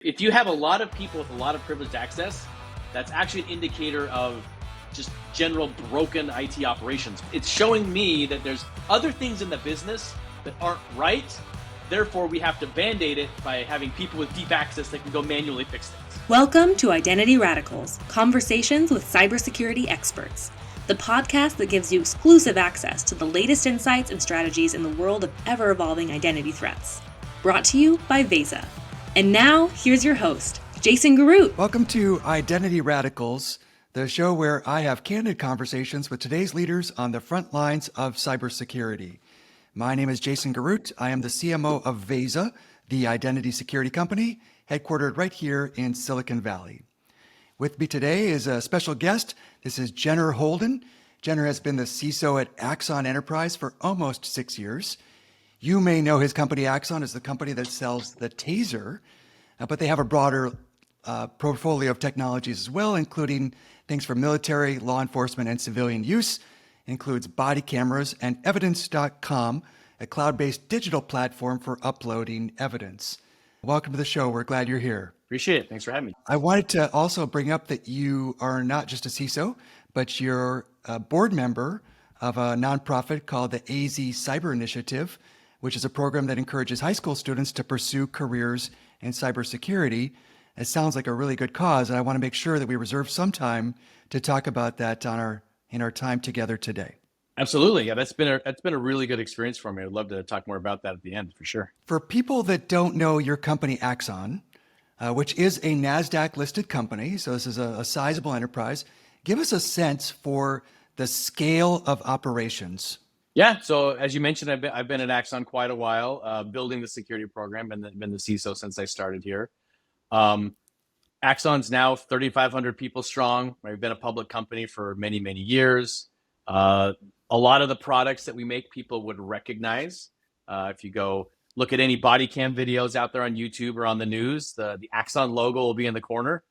If you have a lot of people with a lot of privileged access, that's actually an indicator of just general broken IT operations. It's showing me that there's other things in the business that aren't right. Therefore, we have to band-aid it by having people with deep access that can go manually fix things. Welcome to Identity Radicals, conversations with cybersecurity experts, the podcast that gives you exclusive access to the latest insights and strategies in the world of ever-evolving identity threats. Brought to you by Veza. And now, here's your host, Jason Garut. Welcome to Identity Radicals, the show where I have candid conversations with today's leaders on the front lines of cybersecurity. My name is Jason Garut. I am the CMO of Veza, the identity security company, headquartered right here in Silicon Valley. With me today is a special guest. This is Jenner Holden. Jenner has been the CISO at Axon Enterprise for almost 6 years. You may know his company, Axon, is the company that sells the TASER, but they have a broader portfolio of technologies as well, including things for military, law enforcement, and civilian use. It includes body cameras and evidence.com, a cloud-based digital platform for uploading evidence. Welcome to the show. We're glad you're here. Appreciate it. Thanks for having me. I wanted to also bring up that you are not just a CISO, but you're a board member of a nonprofit called the AZ Cyber Initiative, which is a program that encourages high school students to pursue careers in cybersecurity. It sounds like a really good cause, and I want to make sure that we reserve some time to talk about that in our time together today. Absolutely. Yeah, that's been a really good experience for me. I'd love to talk more about that at the end, for sure. For people that don't know your company, Axon, which is a NASDAQ listed company, so this is a sizable enterprise, give us a sense for the scale of operations. Yeah. So as you mentioned, I've been at Axon quite a while, building the security program, and been the CISO since I started here. Axon's now 3,500 people strong. We've been a public company for many, many years. A lot of the products that we make, people would recognize. If you go look at any body cam videos out there on YouTube or on the news, the Axon logo will be in the corner.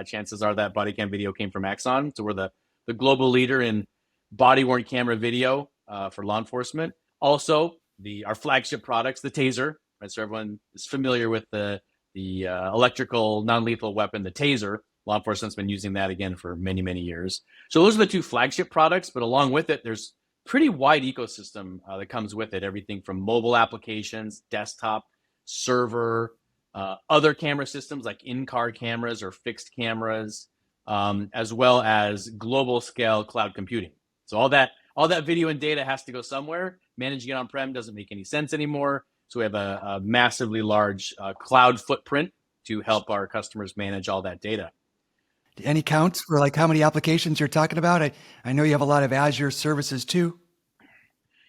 Chances are that body cam video came from Axon. So we're the global leader in body-worn camera video for law enforcement. Also, our flagship products, the TASER, right? So everyone is familiar with the electrical non-lethal weapon, the TASER. Law enforcement's been using that again for many, many years. So those are the two flagship products, but along with it, there's pretty wide ecosystem that comes with it. Everything from mobile applications, desktop, server, other camera systems like in-car cameras or fixed cameras, as well as global scale cloud computing. So all that video and data has to go somewhere. Managing it on-prem doesn't make any sense anymore. So we have a massively large cloud footprint to help our customers manage all that data. Any counts for like how many applications you're talking about? I know you have a lot of Azure services too.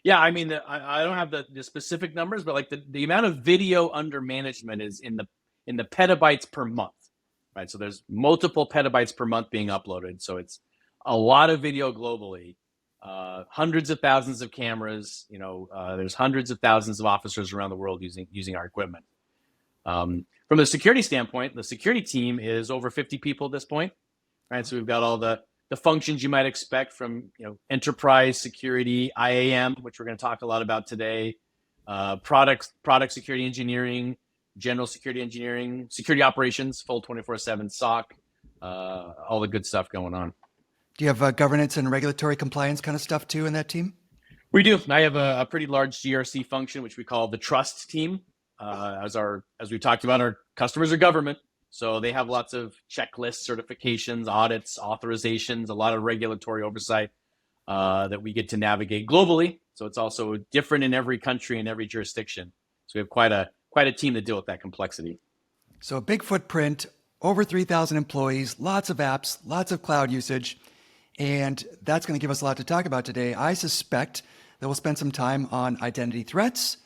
Yeah, I mean, I don't have the specific numbers, but like the amount of video under management is in the petabytes per month, right? So there's multiple petabytes per month being uploaded. So it's a lot of video globally. Hundreds of thousands of cameras, there's hundreds of thousands of officers around the world using our equipment. From a security standpoint, the security team is over 50 people at this point, right? So we've got all the functions you might expect from, enterprise security, IAM, which we're going to talk a lot about today, product security engineering, general security engineering, security operations, full 24/7 SOC, all the good stuff going on. Do you have governance and regulatory compliance kind of stuff too in that team? We do. I have a pretty large GRC function, which we call the trust team. As we talked about, our customers are government. So they have lots of checklists, certifications, audits, authorizations, a lot of regulatory oversight that we get to navigate globally. So it's also different in every country and every jurisdiction. So we have quite a team to deal with that complexity. So a big footprint, over 3,000 employees, lots of apps, lots of cloud usage. And that's going to give us a lot to talk about today. I suspect that we'll spend some time on identity threats.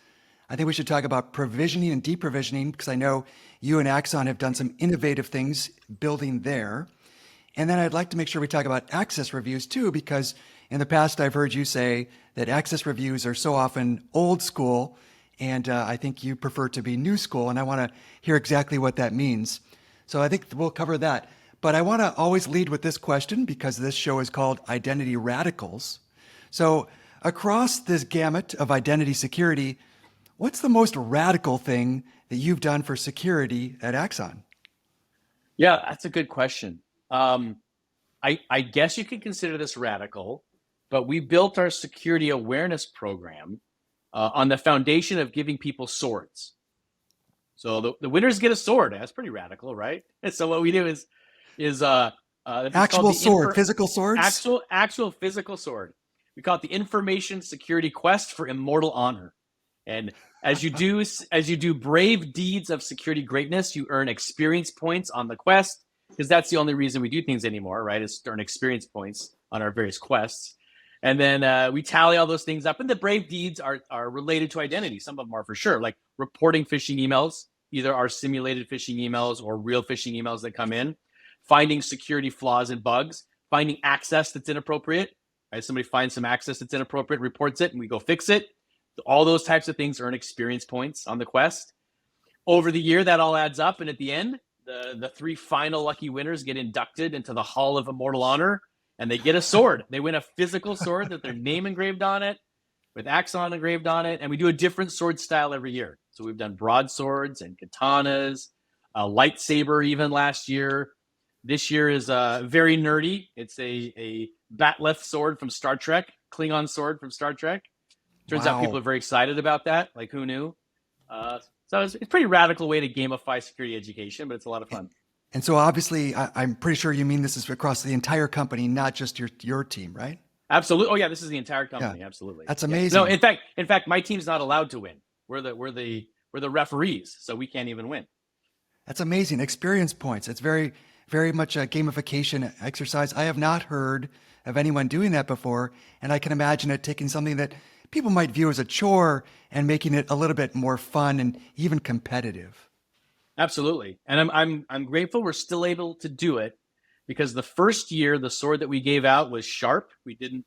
I think we should talk about provisioning and deprovisioning because I know you and Axon have done some innovative things building there. And then I'd like to make sure we talk about access reviews too, because in the past I've heard you say that access reviews are so often old school, and I think you prefer to be new school, and I want to hear exactly what that means. So I think we'll cover that. But I want to always lead with this question because this show is called Identity Radicals. So across this gamut of identity security, what's the most radical thing that you've done for security at Axon? Yeah, that's a good question. I guess you could consider this radical, but we built our security awareness program on the foundation of giving people swords. So the winners get a sword. That's pretty radical, right? And so what we do is it's called Actual the sword, physical swords? actual physical sword. We call it the Information Security Quest for Immortal Honor. And as you do brave deeds of security greatness, you earn experience points on the quest, because that's the only reason we do things anymore, right? Is to earn experience points on our various quests. And then we tally all those things up. And the brave deeds are related to identity. Some of them are for sure, like reporting phishing emails, either our simulated phishing emails or real phishing emails that come in, finding security flaws and bugs, finding access that's inappropriate. Right? Somebody finds some access that's inappropriate, reports it, and we go fix it. All those types of things earn experience points on the quest. Over the year, that all adds up. And at the end, the three final lucky winners get inducted into the Hall of Immortal Honor, and they get a sword. They win a physical sword with their name engraved on it, with Axon engraved on it. And we do a different sword style every year. So we've done broadswords and katanas, a lightsaber even last year. This year is very nerdy. It's a batleth sword from Star Trek, Klingon sword from Star Trek. Turns out people are very excited about that. Like, who knew? So it's a pretty radical way to gamify security education, but it's a lot of fun. And so obviously, I'm pretty sure you mean this is across the entire company, not just your team, right? Absolutely. Oh yeah, this is the entire company. Yeah. Absolutely. That's amazing. No, in fact, my team's not allowed to win. We're the referees, so we can't even win. That's amazing. Experience points. It's very, very much a gamification exercise. I have not heard of anyone doing that before, and I can imagine it taking something that people might view as a chore and making it a little bit more fun and even competitive. Absolutely. And I'm grateful we're still able to do it, because the first year the sword that we gave out was sharp. We didn't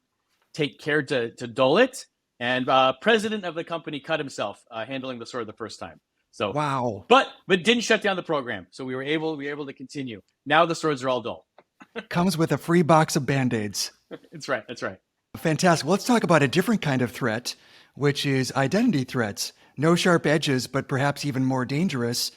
take care to dull it. And president of the company cut himself handling the sword the first time. So wow. But didn't shut down the program. So we were able to continue. Now the swords are all dull. Comes with a free box of Band-Aids. That's right. Fantastic. Well, let's talk about a different kind of threat, which is identity threats. No sharp edges, but perhaps even more dangerous.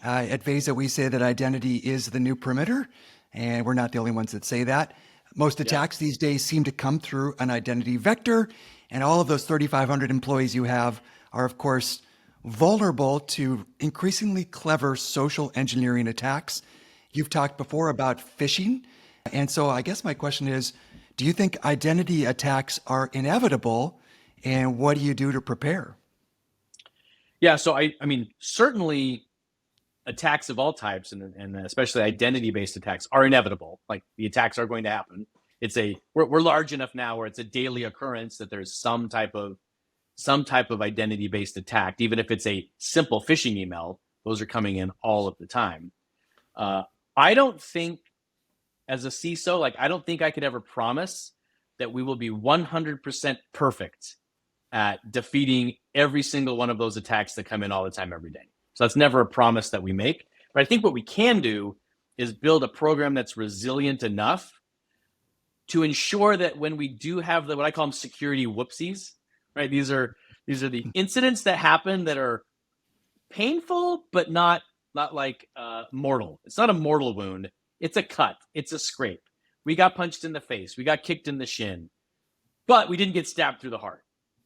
At Veza, we say that identity is the new perimeter, and we're not the only ones that say that. Most attacks these days seem to come through an identity vector, and all of those 3,500 employees you have are, of course, vulnerable to increasingly clever social engineering attacks. You've talked before about phishing, and so I guess my question is, do you think identity attacks are inevitable, and what do you do to prepare? Yeah, so I mean, certainly attacks of all types, and especially identity-based attacks, are inevitable. Like, the attacks are going to happen. We're large enough now where it's a daily occurrence that there's some type of identity-based attack, even if it's a simple phishing email. Those are coming in all of the time. I don't think, as a CISO, I don't think I could ever promise that we will be 100% perfect at defeating every single one of those attacks that come in all the time, every day. So that's never a promise that we make. But I think what we can do is build a program that's resilient enough to ensure that when we do have what I call them security whoopsies, right? These are the incidents that happen that are painful, but not like mortal. It's not a mortal wound. It's a cut. It's a scrape. We got punched in the face. We got kicked in the shin, but we didn't get stabbed through the heart,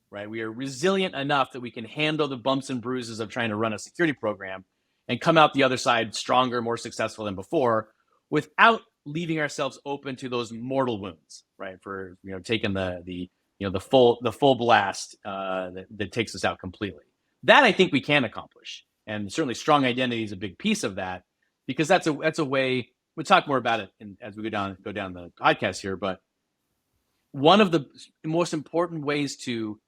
right? We are resilient enough that we can handle the bumps and bruises of trying to run a security program and come out the other side stronger, more successful than before, without leaving ourselves open to those mortal wounds, right? For taking the full blast that takes us out completely. That I think we can accomplish, and certainly strong identity is a big piece of that, because that's a way. We'll talk more about it as we go down the podcast here. But one of the most important ways to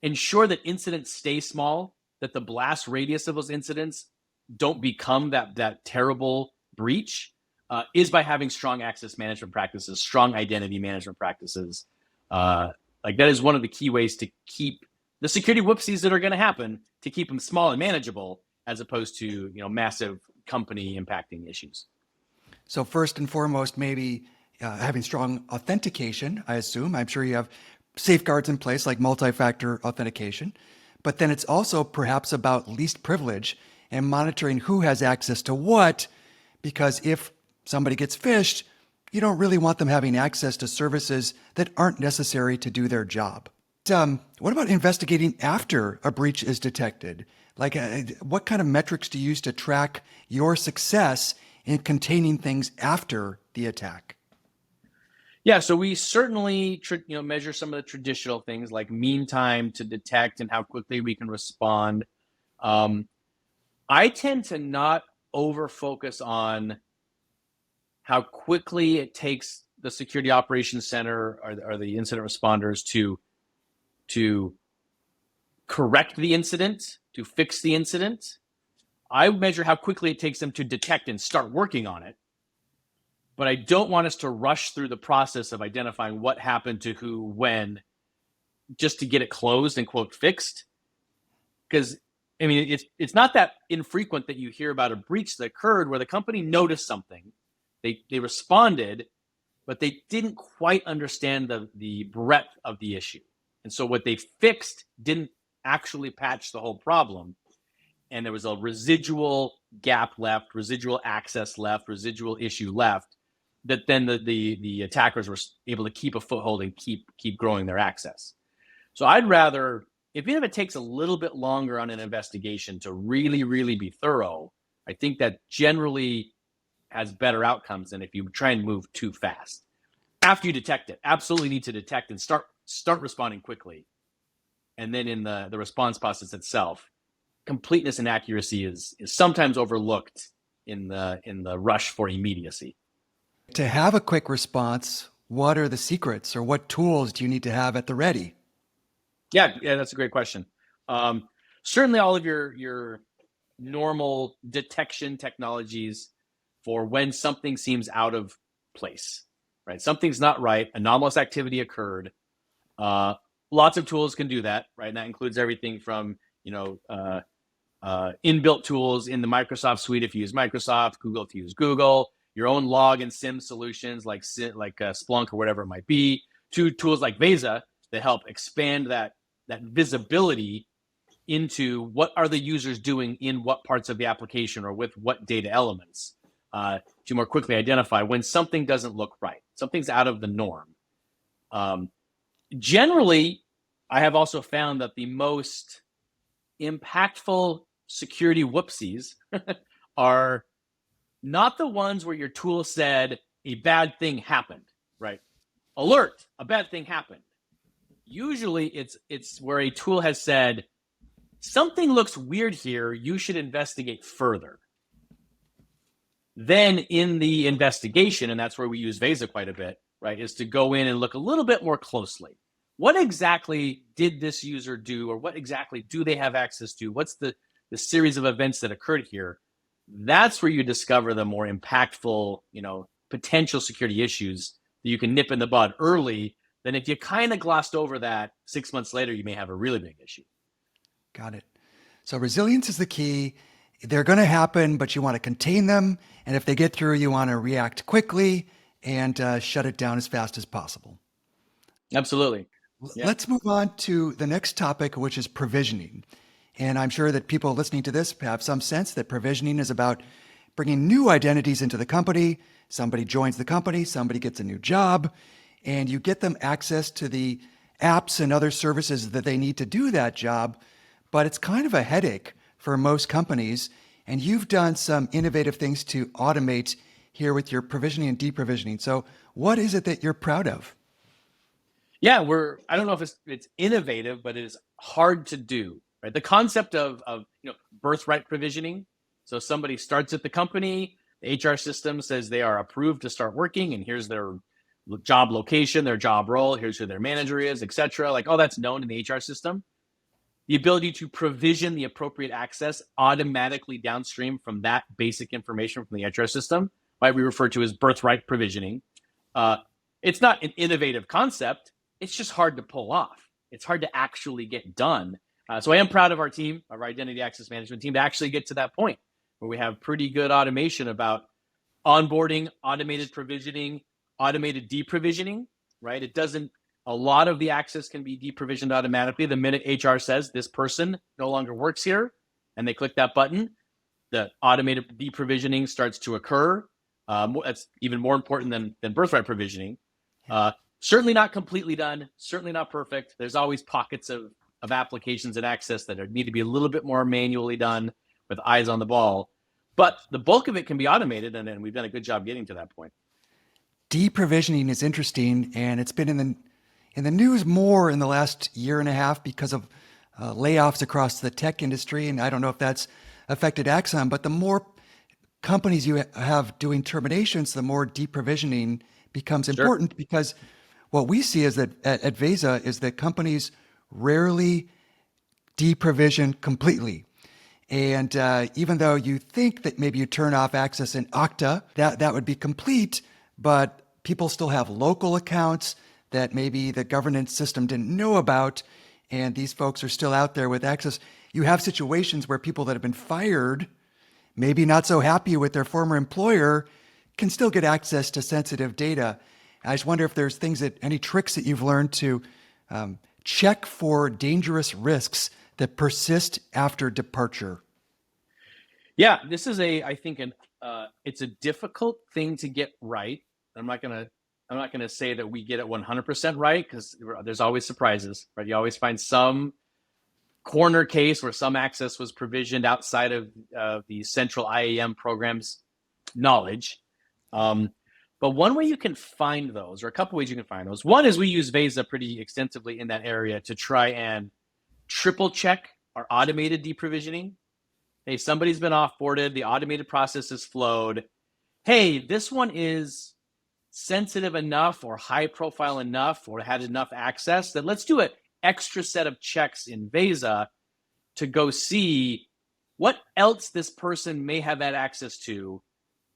ensure that incidents stay small, that the blast radius of those incidents don't become that terrible breach, is by having strong access management practices, strong identity management practices. That is one of the key ways to keep the security whoopsies that are going to happen, to keep them small and manageable, as opposed to massive company impacting issues. So first and foremost, maybe having strong authentication, I assume. I'm sure you have safeguards in place like multi-factor authentication, but then it's also perhaps about least privilege and monitoring who has access to what, because if somebody gets phished, you don't really want them having access to services that aren't necessary to do their job. What about investigating after a breach is detected? Like, what kind of metrics do you use to track your success in containing things after the attack? Yeah, so we certainly measure some of the traditional things like mean time to detect and how quickly we can respond. I tend to not over focus on how quickly it takes the security operations center or the incident responders to correct the incident, to fix the incident. I measure how quickly it takes them to detect and start working on it. But I don't want us to rush through the process of identifying what happened to who, when, just to get it closed and quote fixed. Because I mean, it's not that infrequent that you hear about a breach that occurred where the company noticed something, they responded, but they didn't quite understand the breadth of the issue. And so what they fixed didn't actually patch the whole problem. And there was a residual gap left, residual access left, residual issue left, that then the attackers were able to keep a foothold and keep growing their access. So I'd rather, even if it takes a little bit longer on an investigation to really, really be thorough, I think that generally has better outcomes than if you try and move too fast. After you detect it, absolutely need to detect and start responding quickly. And then in the response process itself, completeness and accuracy is sometimes overlooked in the rush for immediacy. To have a quick response, what are the secrets or what tools do you need to have at the ready? Yeah, that's a great question. Certainly all of your normal detection technologies for when something seems out of place, right? Something's not right, anomalous activity occurred. Lots of tools can do that, right? And that includes everything from, inbuilt tools in the Microsoft suite if you use Microsoft, Google if you use Google, your own log and SIM solutions like Splunk or whatever it might be, to tools like Veza that help expand that visibility into what are the users doing in what parts of the application or with what data elements, to more quickly identify when something doesn't look right, something's out of the norm. Generally, I have also found that the most impactful security whoopsies are not the ones where your tool said a bad thing happened, right? Alert, a bad thing happened. Usually it's where a tool has said, something looks weird here, you should investigate further. Then in the investigation, and that's where we use Veza quite a bit, right, is to go in and look a little bit more closely. What exactly did this user do, or what exactly do they have access to? What's the series of events that occurred here? That's where you discover the more impactful, potential security issues that you can nip in the bud early. Then if you kind of glossed over that, 6 months later, you may have a really big issue. Got it. So resilience is the key. They're going to happen, but you want to contain them. And if they get through, you want to react quickly and shut it down as fast as possible. Absolutely. Yeah. Let's move on to the next topic, which is provisioning. And I'm sure that people listening to this have some sense that provisioning is about bringing new identities into the company. Somebody joins the company, somebody gets a new job, and you get them access to the apps and other services that they need to do that job. But it's kind of a headache for most companies. And you've done some innovative things to automate here with your provisioning and deprovisioning. So what is it that you're proud of? Yeah, I don't know if it's innovative, but it is hard to do, right? The concept of birthright provisioning. So somebody starts at the company, the HR system says they are approved to start working, and here's their job location, their job role, here's who their manager is, etc. Like all that's known in the HR system. The ability to provision the appropriate access automatically downstream from that basic information from the HR system, right? We refer to as birthright provisioning. It's not an innovative concept. It's just hard to pull off. It's hard to actually get done. So I am proud of our team, our identity access management team, to actually get to that point where we have pretty good automation about onboarding, automated provisioning, automated deprovisioning, right? A lot of the access can be deprovisioned automatically. The minute HR says this person no longer works here and they click that button, the automated deprovisioning starts to occur. That's even more important than birthright provisioning. Certainly not completely done, certainly not perfect. There's always pockets of applications and access that need to be a little bit more manually done with eyes on the ball. But the bulk of it can be automated, and we've done a good job getting to that point. Deprovisioning is interesting, and it's been in the news more in the last year and a half because of layoffs across the tech industry. And I don't know if that's affected Axon, but the more companies you have doing terminations, the more deprovisioning becomes important, because what we see is that at Veza is that companies rarely deprovision completely. And even though you think that maybe you turn off access in Okta, that would be complete, but people still have local accounts that maybe the governance system didn't know about, and these folks are still out there with access. You have situations where people that have been fired, maybe not so happy with their former employer, can still get access to sensitive data. I just wonder if there's any tricks that you've learned to check for dangerous risks that persist after departure. Yeah, this is I think it's a difficult thing to get right. I'm not gonna say that we get it 100% right, because there's always surprises, right? You always find some corner case where some access was provisioned outside of the central IAM program's knowledge. But one way you can find those, or a couple ways you can find those. One is we use Veza pretty extensively in that area to try and triple check our automated deprovisioning. Hey, somebody's been offboarded, the automated process has flowed. Hey, this one is sensitive enough or high profile enough or had enough access that let's do an extra set of checks in Veza to go see what else this person may have had access to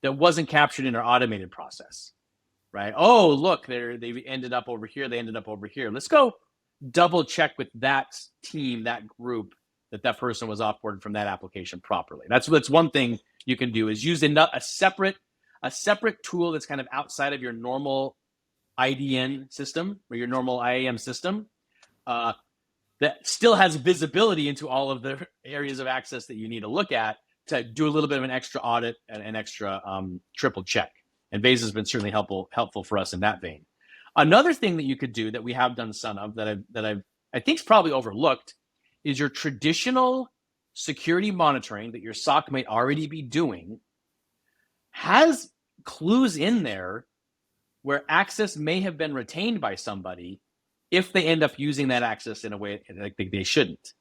that wasn't captured in our automated process, right? Oh, look, they ended up over here. They ended up over here. Let's go double check with that team, that group, that person was offboarded from that application properly. That's one thing you can do, is use a separate tool that's kind of outside of your normal IDN system or your normal IAM system, that still has visibility into all of the areas of access that you need to look at, to do a little bit of an extra audit and an extra triple check. And Veza has been certainly helpful for us in that vein. Another thing that you could do that we have done some of that I think is probably overlooked is your traditional security monitoring that your SOC might already be doing has clues in there where access may have been retained by somebody if they end up using that access in a way like they shouldn't.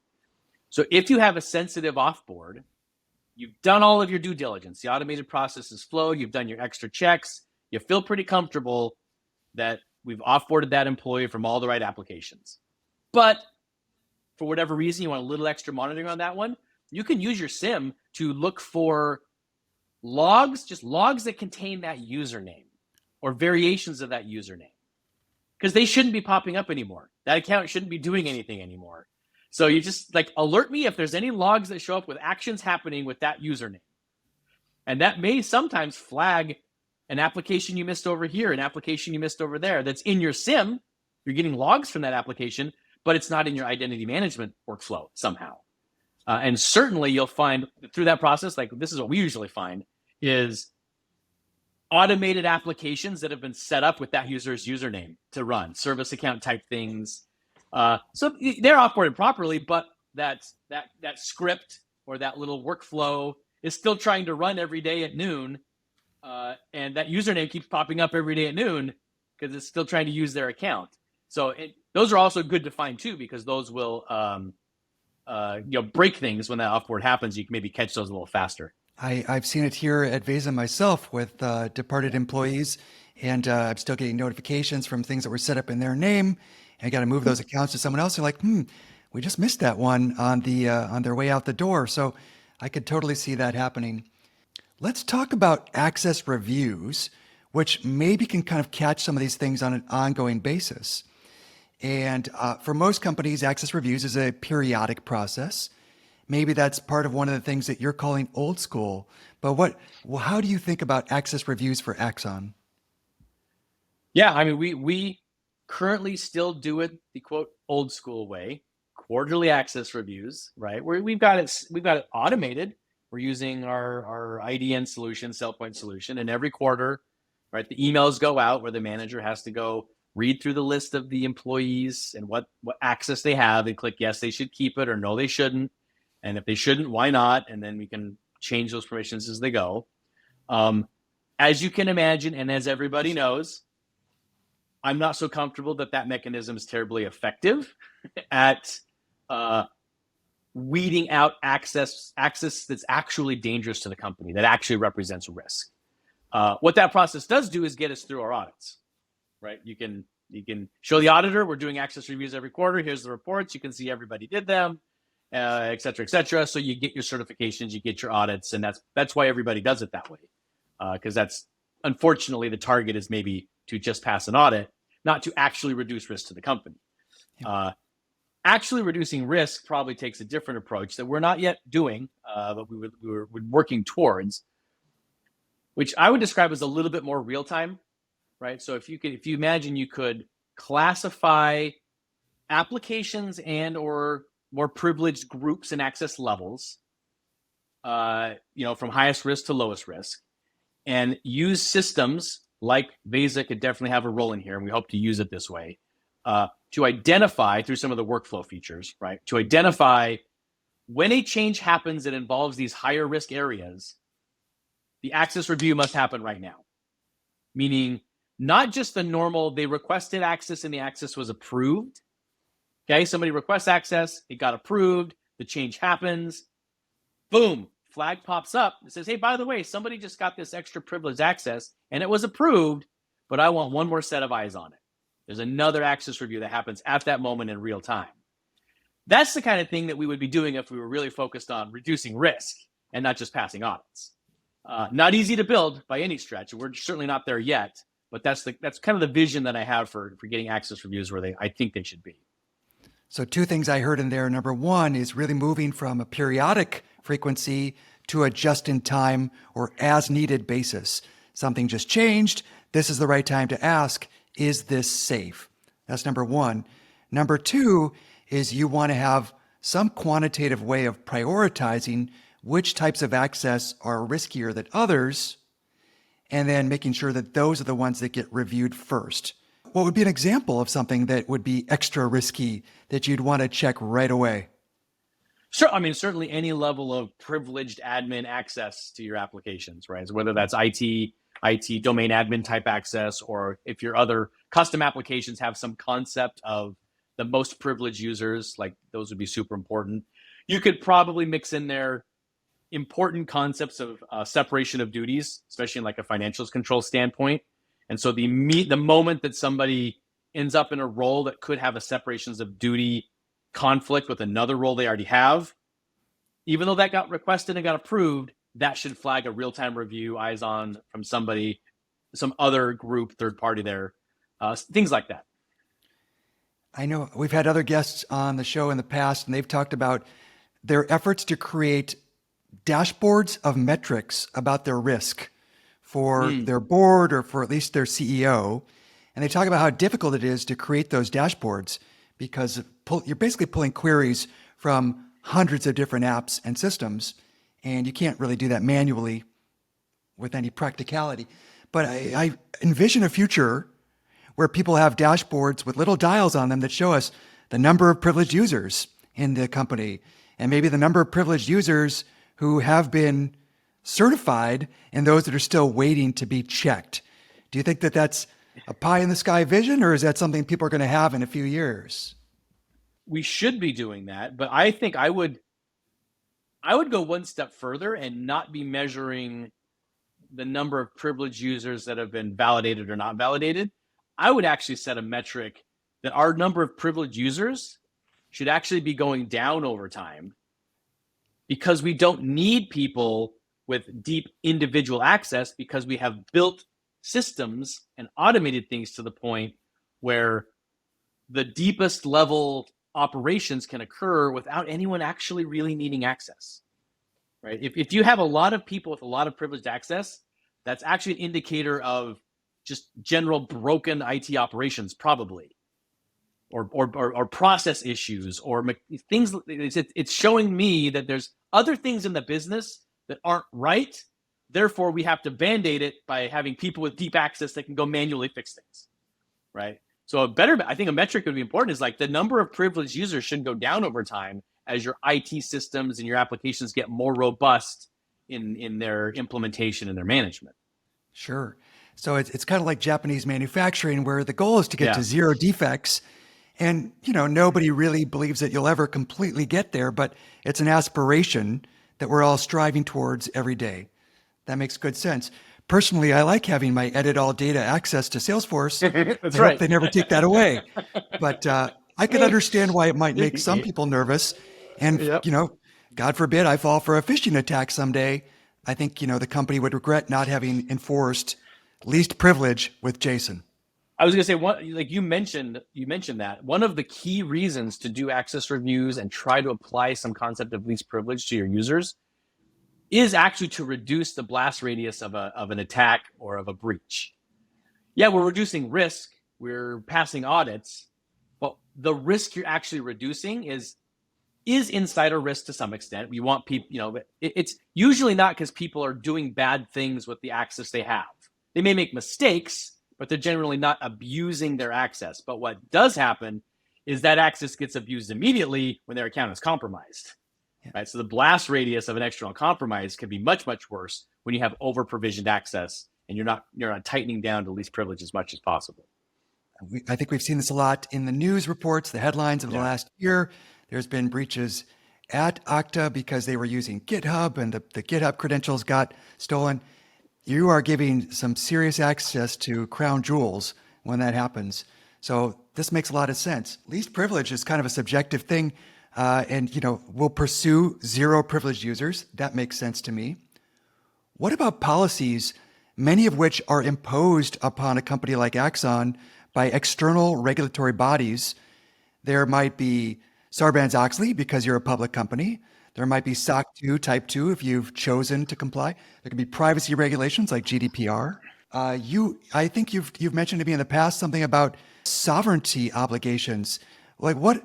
So if you have a sensitive offboard, you've done all of your due diligence, the automated process has flowed, you've done your extra checks, you feel pretty comfortable that we've offboarded that employee from all the right applications. But for whatever reason, you want a little extra monitoring on that one, you can use your SIM to look for logs, just logs that contain that username or variations of that username, because they shouldn't be popping up anymore. That account shouldn't be doing anything anymore. So you just alert me if there's any logs that show up with actions happening with that username. And that may sometimes flag an application you missed over here, an application you missed over there that's in your SIM. You're getting logs from that application, but it's not in your identity management workflow somehow. And certainly you'll find through that process, this is what we usually find, is automated applications that have been set up with that user's username to run, service account type things. So they're offboarded properly, but that script or that little workflow is still trying to run every day at noon. And that username keeps popping up every day at noon because it's still trying to use their account. So those are also good to find too, because those will break things when that offboard happens. You can maybe catch those a little faster. I've seen it here at Veza myself with departed employees, and I'm still getting notifications from things that were set up in their name. And I got to move those accounts to someone else. They're like, we just missed that one on their way out the door. So I could totally see that happening. Let's talk about access reviews, which maybe can kind of catch some of these things on an ongoing basis. And for most companies, access reviews is a periodic process. Maybe that's part of one of the things that you're calling old school. But how do you think about access reviews for Axon? Yeah, I mean, we currently still do it the quote old school way, quarterly access reviews, right? Where we've got it automated, we're using our IDN solution, SailPoint solution, and every quarter, right, the emails go out where the manager has to go read through the list of the employees and what access they have and click yes, they should keep it, or no, they shouldn't. And if they shouldn't, why not? And then we can change those permissions as they go. As you can imagine, and as everybody knows, I'm not so comfortable that mechanism is terribly effective at weeding out access that's actually dangerous to the company, that actually represents risk. What that process does do is get us through our audits, right? You can show the auditor, we're doing access reviews every quarter. Here's the reports. You can see everybody did them, et cetera, et cetera. So you get your certifications, you get your audits, and that's why everybody does it that way. Because that's, unfortunately, the target is maybe to just pass an audit, not to actually reduce risk to the company. Actually reducing risk probably takes a different approach that we're not yet doing, but we're working towards, which I would describe as a little bit more real time, right? So if you imagine you could classify applications and or more privileged groups and access levels, from highest risk to lowest risk, and use systems like Veza could definitely have a role in here, and we hope to use it this way, to identify through some of the workflow features, right? To identify when a change happens that involves these higher risk areas, the access review must happen right now. Meaning not just the normal, they requested access and the access was approved. Okay, somebody requests access, it got approved, the change happens, boom, flag pops up. It says, hey, by the way, somebody just got this extra privileged access and it was approved, but I want one more set of eyes on it. There's another access review that happens at that moment in real time. That's the kind of thing that we would be doing if we were really focused on reducing risk and not just passing audits. Not easy to build by any stretch. We're certainly not there yet, but that's kind of the vision that I have for getting access reviews where I think they should be. So two things I heard in there. Number one is really moving from a periodic frequency to a just-in-time or as-needed basis. Something just changed. This is the right time to ask, is this safe? That's number one. Number two is you want to have some quantitative way of prioritizing which types of access are riskier than others, and then making sure that those are the ones that get reviewed first. What would be an example of something that would be extra risky that you'd want to check right away? Sure. I mean, certainly any level of privileged admin access to your applications, right? So whether that's IT domain admin type access, or if your other custom applications have some concept of the most privileged users, like those would be super important. You could probably mix in there important concepts of separation of duties, especially in like a financials control standpoint. And so the moment that somebody ends up in a role that could have a separations of duty conflict with another role they already have, even though that got requested and got approved, that should flag a real-time review, eyes on from somebody, some other group, third party there, things like that. I know we've had other guests on the show in the past, and they've talked about their efforts to create dashboards of metrics about their risk for their board or for at least their CEO. And they talk about how difficult it is to create those dashboards because you're basically pulling queries from hundreds of different apps and systems, and you can't really do that manually with any practicality. But I envision a future where people have dashboards with little dials on them that show us the number of privileged users in the company, and maybe the number of privileged users who have been certified and those that are still waiting to be checked. Do you think that that's a pie in the sky vision, or is that something people are going to have in a few years? We should be doing that, but I think I would go one step further and not be measuring the number of privileged users that have been validated or not validated. I would actually set a metric that our number of privileged users should actually be going down over time, because we don't need people with deep individual access, because we have built systems and automated things to the point where the deepest level operations can occur without anyone actually really needing access, right? If you have a lot of people with a lot of privileged access, that's actually an indicator of just general broken IT operations, probably, or process issues or things. It's showing me that there's other things in the business that aren't right. Therefore, we have to band-aid it by having people with deep access that can go manually fix things, right? So I think a metric would be important is like the number of privileged users should go down over time as your IT systems and your applications get more robust in their implementation and their management. Sure. So it's kind of like Japanese manufacturing where the goal is to get to zero defects. And, nobody really believes that you'll ever completely get there, but it's an aspiration that we're all striving towards every day. That makes good sense. Personally, I like having my edit all data access to Salesforce. That's I right. hope they never take that away. But I can understand why it might make some people nervous. And, God forbid I fall for a phishing attack someday. I think, the company would regret not having enforced least privilege with Jason. I was going to say, like you mentioned that one of the key reasons to do access reviews and try to apply some concept of least privilege to your users is actually to reduce the blast radius of an attack or of a breach. Yeah, we're reducing risk, we're passing audits, but the risk you're actually reducing is insider risk to some extent. We want people, it's usually not because people are doing bad things with the access they have. They may make mistakes, but they're generally not abusing their access. But what does happen is that access gets abused immediately when their account is compromised. Right? So the blast radius of an external compromise can be much, much worse when you have over provisioned access and you're not tightening down to least privilege as much as possible. I think we've seen this a lot in the news reports, the headlines of the last year. There's been breaches at Okta because they were using GitHub and the GitHub credentials got stolen. You are giving some serious access to crown jewels when that happens. So this makes a lot of sense. Least privilege is kind of a subjective thing. And we'll pursue zero privileged users. That makes sense to me. What about policies, many of which are imposed upon a company like Axon by external regulatory bodies? There might be Sarbanes-Oxley because you're a public company. There might be SOC 2 Type 2 if you've chosen to comply. There could be privacy regulations like GDPR. I think you've mentioned to me in the past something about sovereignty obligations. Like what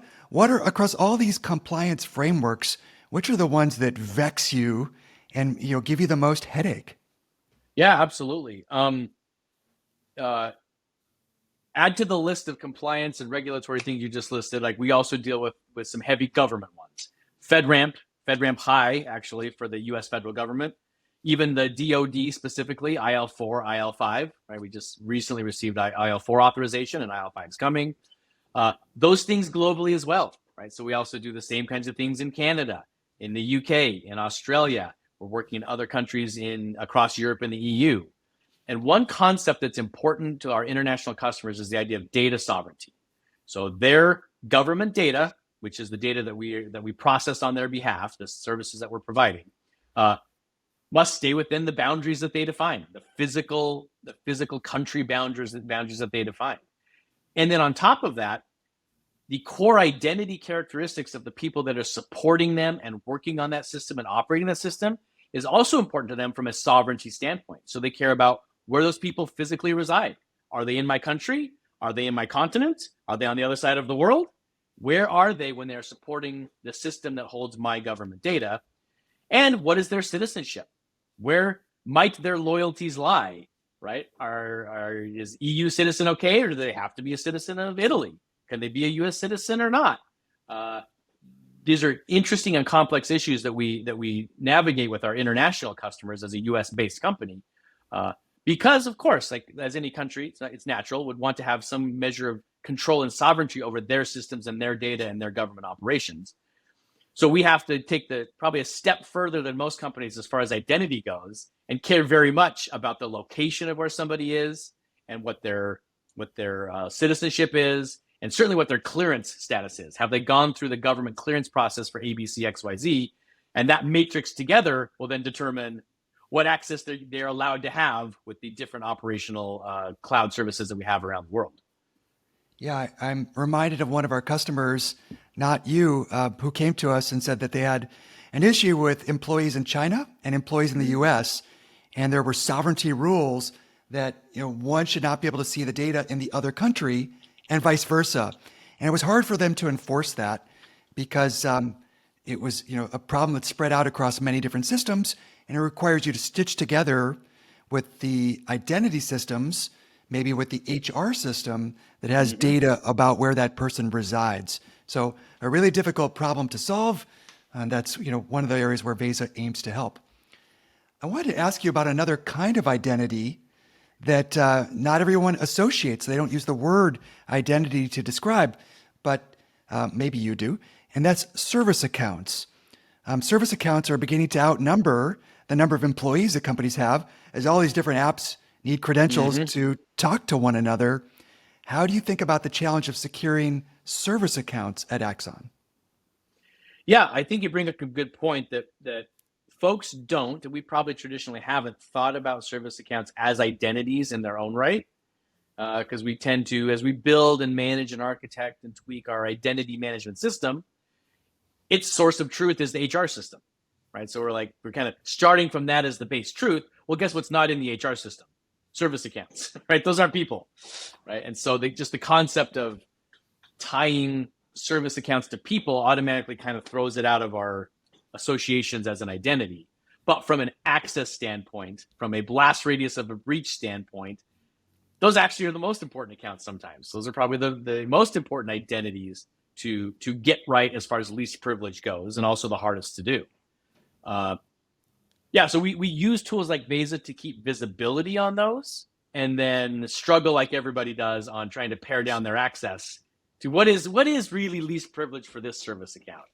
are across all these compliance frameworks, which are the ones that vex you and give you the most headache? Yeah, absolutely. Add to the list of compliance and regulatory things you just listed. Like we also deal with some heavy government ones. FedRAMP High, actually, for the U.S. federal government. Even the DoD specifically, IL4, IL5. Right, we just recently received IL4 authorization, and IL5 is coming. Those things globally as well, right? So we also do the same kinds of things in Canada, in the UK, in Australia. We're working in other countries across Europe and the EU. And one concept that's important to our international customers is the idea of data sovereignty. So their government data, which is the data that we process on their behalf, the services that we're providing, must stay within the boundaries that they define, the physical country boundaries that they define. And then on top of that, the core identity characteristics of the people that are supporting them and working on that system and operating that system is also important to them from a sovereignty standpoint. So they care about where those people physically reside. Are they in my country? Are they in my continent? Are they on the other side of the world? Where are they when they're supporting the system that holds my government data? And what is their citizenship? Where might their loyalties lie? Right? Is EU citizen okay, or do they have to be a citizen of Italy? Can they be a U.S. citizen or not? These are interesting and complex issues that we navigate with our international customers as a U.S.-based company, because of course, like as any country, it's natural, would want to have some measure of control and sovereignty over their systems and their data and their government operations. So we have to take probably a step further than most companies as far as identity goes, and care very much about the location of where somebody is and what their citizenship is, and certainly what their clearance status is. Have they gone through the government clearance process for ABC, XYZ? And that matrix together will then determine what access they're allowed to have with the different operational cloud services that we have around the world. Yeah, I'm reminded of one of our customers, not you, who came to us and said that they had an issue with employees in China and employees in the US, and there were sovereignty rules that one should not be able to see the data in the other country and vice versa. And it was hard for them to enforce that because it was a problem that spread out across many different systems, and it requires you to stitch together with the identity systems, maybe with the HR system that has data about where that person resides. So a really difficult problem to solve, and that's one of the areas where Veza aims to help. I wanted to ask you about another kind of identity that not everyone associates. They don't use the word identity to describe, but maybe you do, and that's service accounts. Service accounts are beginning to outnumber the number of employees that companies have, as all these different apps need credentials to talk to one another. How do you think about the challenge of securing service accounts at Axon? Yeah, I think you bring up a good point that folks don't, and we probably traditionally haven't thought about service accounts as identities in their own right, because we tend to, as we build and manage and architect and tweak our identity management system, its source of truth is the HR system, right? So we're kind of starting from that as the base truth. Well, guess what's not in the HR system? Service accounts, right? Those aren't people, right? And so just the concept of tying service accounts to people automatically kind of throws it out of our associations as an identity. But from an access standpoint, from a blast radius of a breach standpoint, those actually are the most important accounts sometimes. Those are probably the most important identities to get right as far as least privilege goes, and also the hardest to do. So we use tools like Veza to keep visibility on those, and then struggle like everybody does on trying to pare down their access to what is really least privilege for this service account.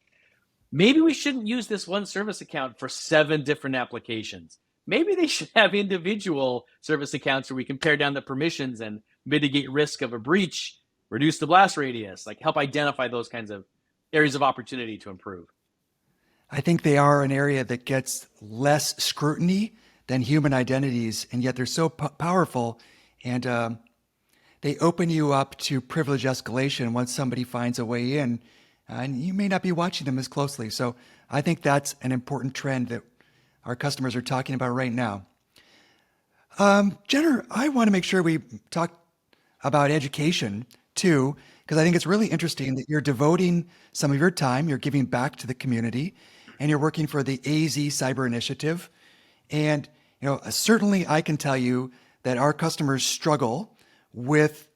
Maybe we shouldn't use this one service account for 7 different applications. Maybe they should have individual service accounts where we can pare down the permissions and mitigate risk of a breach, reduce the blast radius, like help identify those kinds of areas of opportunity to improve. I think they are an area that gets less scrutiny than human identities, and yet they're so powerful, and they open you up to privilege escalation once somebody finds a way in, and you may not be watching them as closely. So I think that's an important trend that our customers are talking about right now. Jenner, I want to make sure we talk about education too, because I think it's really interesting that you're devoting some of your time, you're giving back to the community, and you're working for the AZ Cyber Initiative. And certainly I can tell you that our customers struggle with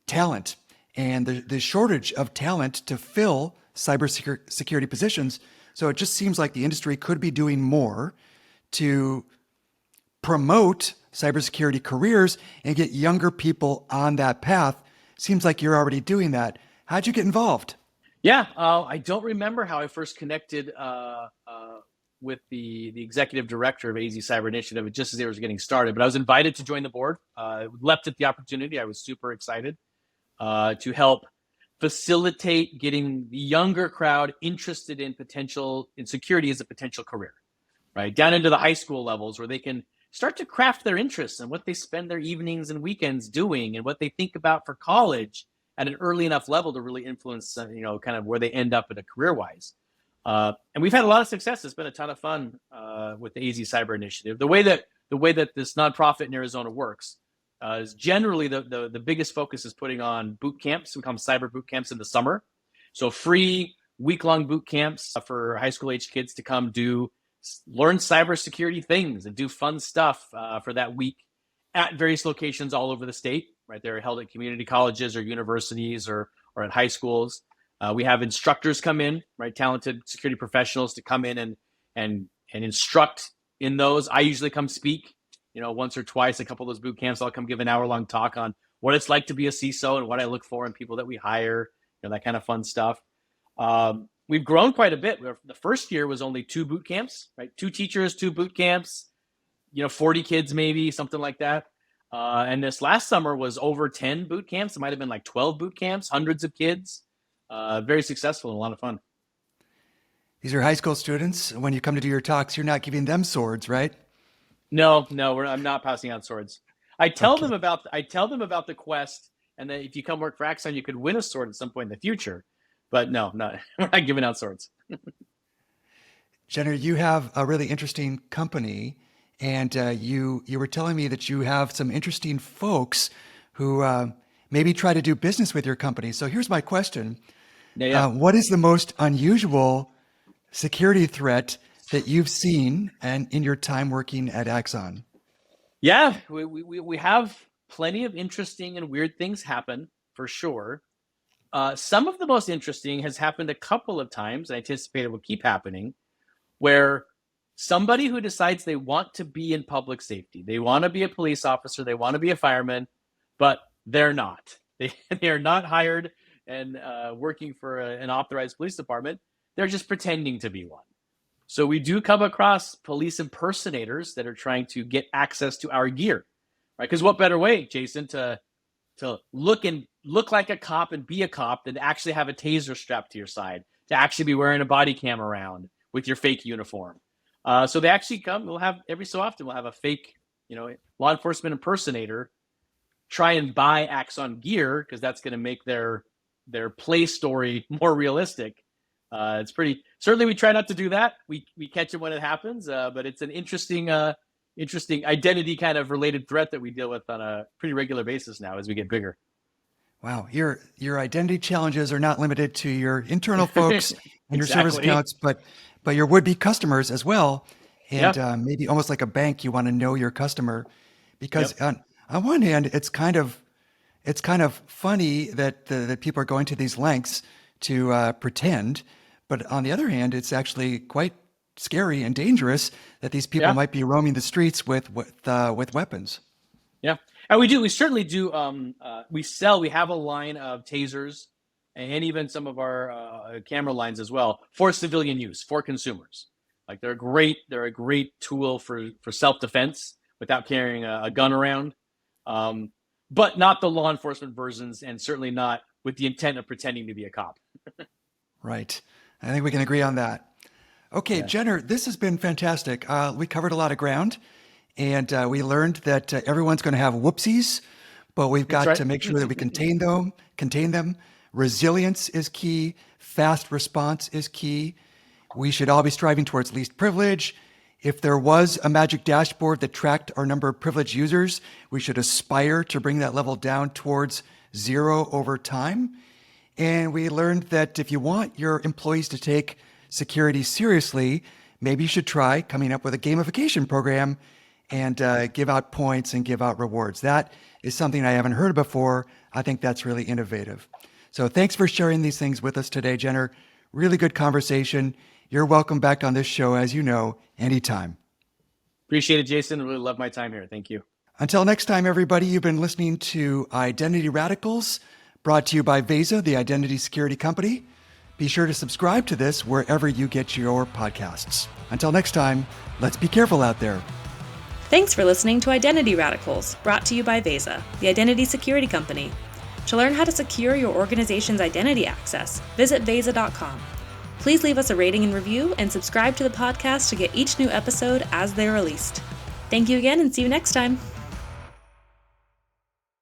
talent and the shortage of talent to fill cybersecurity positions. So it just seems like the industry could be doing more to promote cybersecurity careers and get younger people on that path. Seems like you're already doing that. How'd you get involved? Yeah, I don't remember how I first connected with the executive director of AZ Cyber Initiative just as they were getting started, but I was invited to join the board. Leapt at the opportunity. I was super excited to help facilitate getting the younger crowd interested in security as a potential career, right? Down into the high school levels where they can start to craft their interests and what they spend their evenings and weekends doing and what they think about for college at an early enough level to really influence, kind of where they end up in a career-wise. And we've had a lot of success. It's been a ton of fun with the AZ Cyber Initiative. The way that this nonprofit in Arizona works is generally the biggest focus is putting on boot camps. We call them cyber boot camps in the summer. So free week-long boot camps for high school-age kids to come learn cybersecurity things and do fun stuff for that week at various locations all over the state. Right, they're held at community colleges or universities or at high schools. We have instructors come in, right, talented security professionals to come in and instruct in those. I usually come speak, once or twice. A couple of those boot camps, I'll come give an hour-long talk on what it's like to be a CISO and what I look for in people that we hire, that kind of fun stuff. We've grown quite a bit. The first year was only 2 boot camps, right? 2 teachers, 2 boot camps, 40 kids maybe, something like that. And this last summer was over 10 boot camps. It might have been like 12 boot camps, hundreds of kids. Very successful and a lot of fun. These are high school students. When you come to do your talks, you're not giving them swords, right? No, I'm not passing out swords. I tell them about the quest, and that if you come work for Axon, you could win a sword at some point in the future. But no, we're not giving out swords. Jenner, you have a really interesting company, and you were telling me that you have some interesting folks who maybe try to do business with your company. So here's my question. Yeah. What is the most unusual security threat that you've seen and in your time working at Axon? Yeah, we have plenty of interesting and weird things happen for sure. Some of the most interesting has happened a couple of times. I anticipate it will keep happening, where somebody who decides they want to be in public safety, they want to be a police officer, they want to be a fireman, but they're not. They are not hired and working for an authorized police department. They're just pretending to be one. So we do come across police impersonators that are trying to get access to our gear, right? Because what better way, Jason, to look like a cop and be a cop than to actually have a taser strapped to your side, to actually be wearing a body cam around with your fake uniform. So they actually come. We'll have every so often we'll have a fake, law enforcement impersonator try and buy Axon gear because that's going to make their play story more realistic. It's pretty. Certainly, we try not to do that. We catch it when it happens, but it's an interesting identity kind of related threat that we deal with on a pretty regular basis now as we get bigger. Wow, your identity challenges are not limited to your internal folks and your service accounts, but your would-be customers as well. And maybe almost like a bank, you want to know your customer, because on one hand, it's kind of funny that people are going to these lengths to pretend, but on the other hand, it's actually quite scary and dangerous that these people might be roaming the streets with weapons. Yeah, and we certainly do. We have a line of tasers and even some of our camera lines as well for civilian use, for consumers. Like they're a great tool for self-defense without carrying a gun around, but not the law enforcement versions, and certainly not with the intent of pretending to be a cop. Right. I think we can agree on that. Okay, Jenner, this has been fantastic. We covered a lot of ground, and we learned that everyone's going to have whoopsies, but we've got to make sure that we contain them. Resilience is key. Fast response is key. We should all be striving towards least privilege. If there was a magic dashboard that tracked our number of privileged users, we should aspire to bring that level down towards 0 over time. And we learned that if you want your employees to take security seriously, maybe you should try coming up with a gamification program and give out points and give out rewards. That is something I haven't heard before. I think that's really innovative. So thanks for sharing these things with us today, Jenner. Really good conversation. You're welcome back on this show, as you know, anytime. Appreciate it, Jason. Really love my time here. Thank you. Until next time, everybody, you've been listening to Identity Radicals, brought to you by Veza, the identity security company. Be sure to subscribe to this wherever you get your podcasts. Until next time, let's be careful out there. Thanks for listening to Identity Radicals, brought to you by Veza, the identity security company. To learn how to secure your organization's identity access, visit Veza.com. Please leave us a rating and review and subscribe to the podcast to get each new episode as they're released. Thank you again and see you next time.